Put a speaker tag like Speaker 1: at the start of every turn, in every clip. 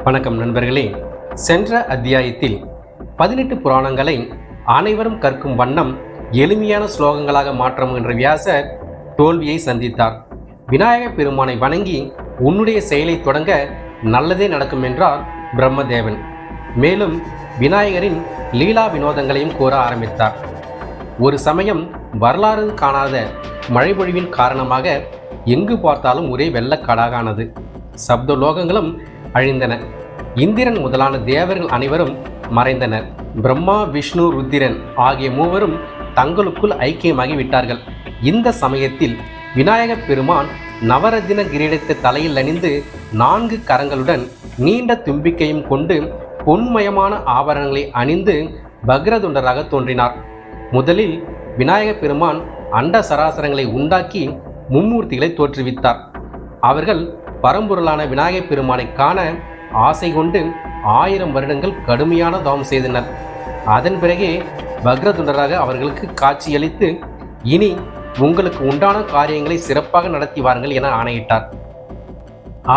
Speaker 1: வணக்கம் நண்பர்களே. சென்ற அத்தியாயத்தில் 18 புராணங்களை அனைவரும் கற்கும் வண்ணம் எளிமையான ஸ்லோகங்களாக மாற்ற முயன்ற வியாசர் தோல்வியை சந்தித்தார். விநாயக பெருமானை வணங்கி உன்னுடைய செயலை தொடங்க நல்லதே நடக்கும் என்றார் பிரம்மதேவன். மேலும் விநாயகரின் லீலா வினோதங்களையும் கூற ஆரம்பித்தார். ஒரு சமயம் வரலாறு காணாத மழைப்பொழிவின் காரணமாக எங்கு பார்த்தாலும் ஒரே வெள்ளக்காடாகானது. சப்த லோகங்களும் அழிந்தன. இந்திரன் முதலான தேவர்கள் அனைவரும் மறைந்தனர். பிரம்மா, விஷ்ணு, ருத்திரன் ஆகிய மூவரும் தங்களுக்குள் ஐக்கியமாகி விட்டார்கள். இந்த சமயத்தில் விநாயக பெருமான் நவரத்தின கிரீடத்தை தலையில் அணிந்து 4 கரங்களுடன் நீண்ட தும்பிக்கையும் கொண்டு பொன்மயமான ஆபரணங்களை அணிந்து பக்ரதுண்டராக தோன்றினார். முதலில் விநாயக பெருமான் அண்ட சராசரங்களை உண்டாக்கி மும்மூர்த்திகளை தோற்றுவித்தார். அவர்கள் பரம்பொருளான விநாயக பெருமானை காண ஆசை கொண்டு 1000 வருடங்கள் கடுமையான தவம் செய்தனர். அதன் பிறகே பக்ரதுண்டராக அவர்களுக்கு காட்சியளித்து, இனி உங்களுக்கு உண்டான காரியங்களை சிறப்பாக நடத்தி வாருங்கள் என ஆணையிட்டார்.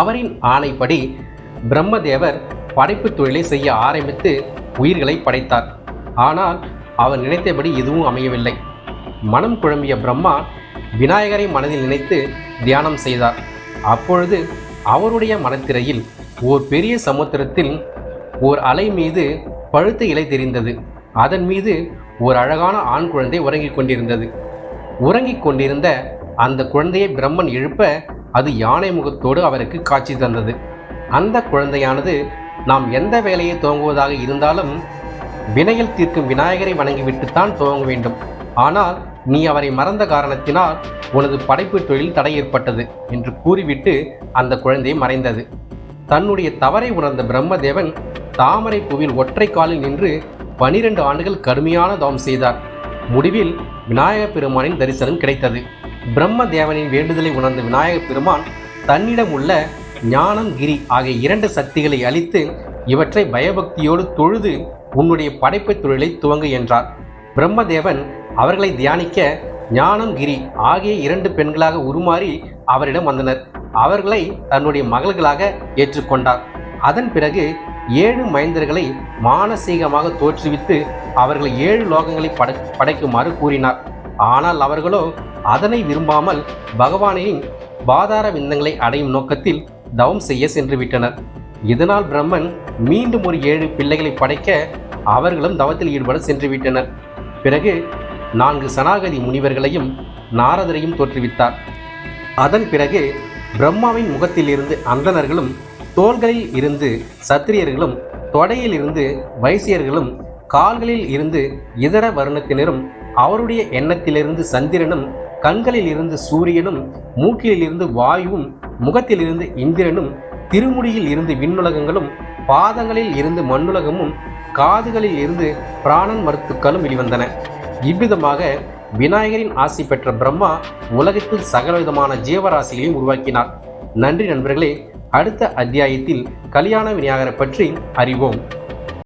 Speaker 1: அவரின் ஆணைப்படி பிரம்மதேவர் படைப்பு தொழிலை செய்ய ஆரம்பித்து உயிர்களை படைத்தார். ஆனால் அவர் நினைத்தபடி எதுவும் அமையவில்லை. மனம் குழம்பிய பிரம்மா விநாயகரை மனதில் நினைத்து தியானம் செய்தார். அப்பொழுது அவருடைய மனத்திரையில் ஓர் பெரிய சமுத்திரத்தில் ஓர் அலை மீது பழுத்த இலை தெரிந்தது. அதன் மீது ஓர் அழகான ஆண் குழந்தை உறங்கிக் கொண்டிருந்தது. உறங்கிக் கொண்டிருந்த அந்த குழந்தையை பிரம்மன் எழுப்ப அது யானை முகத்தோடு அவருக்கு காட்சி தந்தது. அந்த குழந்தையானது, நாம் எந்த வேலையை துவங்குவதாக இருந்தாலும் வினையில் தீர்க்கும் விநாயகரை வணங்கிவிட்டுத்தான் துவங்க வேண்டும். ஆனால் நீ அவரை மறந்த காரணத்தினால் உனது படைப்பு தொழில் தடை ஏற்பட்டது என்று கூறிவிட்டு அந்த குழந்தை மறைந்தது. தன்னுடைய தவறை உணர்ந்த பிரம்மதேவன் தாமரை பூவில் ஒற்றை காலில் நின்று 12 ஆண்டுகள் கடுமையான தவம் செய்தார். முடிவில் விநாயக பெருமானின் தரிசனம் கிடைத்தது. பிரம்மதேவனின் வேண்டுதலை உணர்ந்த விநாயக பெருமான் தன்னிடம் உள்ள ஞானம், கிரி ஆகிய 2 சக்திகளை அளித்து இவற்றை பயபக்தியோடு தொழுது உன்னுடைய படைப்பு தொழிலை துவங்கு என்றார். பிரம்மதேவன் அவர்களை தியானிக்க ஞானம், கிரி ஆகிய 2 பெண்களாக உருமாறி அவரிடம் வந்தனர். அவர்களை தன்னுடைய மகள்களாக ஏற்றுக்கொண்டார். அதன் பிறகு 7 மைந்தர்களை மானசீகமாக தோற்றுவித்து அவர்களை 7 லோகங்களை படைக்குமாறு கூறினார். ஆனால் அவர்களோ அதனை விரும்பாமல் பகவானின் பாதார விந்தங்களை அடையும் நோக்கத்தில் தவம் செய்ய சென்று விட்டனர். இதனால் பிரம்மன் மீண்டும் ஒரு 7 பிள்ளைகளை படைக்க அவர்களும் தவத்தில் ஈடுபட சென்று விட்டனர். பிறகு 4 சனாகதி முனிவர்களையும் நாரதரையும் தோற்றுவித்தார். அதன் பிறகு பிரம்மாவின் முகத்தில் இருந்து அந்தணர்களும், தோள்களில் இருந்து சத்திரியர்களும், தொடையில் இருந்து வைசியர்களும், கால்களில் இருந்து இதர வருணத்தினரும், அவருடைய எண்ணத்திலிருந்து சந்திரனும், கண்களில் இருந்து சூரியனும், மூக்கில் இருந்து வாயுவும், முகத்தில் இருந்து இந்திரனும், திருமுடியில் இருந்து விண்ணுலகங்களும், பாதங்களில் இருந்து மண்ணுலகமும், காதுகளில் இருந்து பிராணன் மருத்துக்களும் வெளிவந்தன. இவ்விதமாக விநாயகரின் ஆசி பெற்ற பிரம்மா உலகத்தில் சகலவிதமான ஜீவராசிகளையும் உருவாக்கினார். நன்றி நண்பர்களே. அடுத்த அத்தியாயத்தில் கல்யாண விநாயகரை பற்றி அறிவோம்.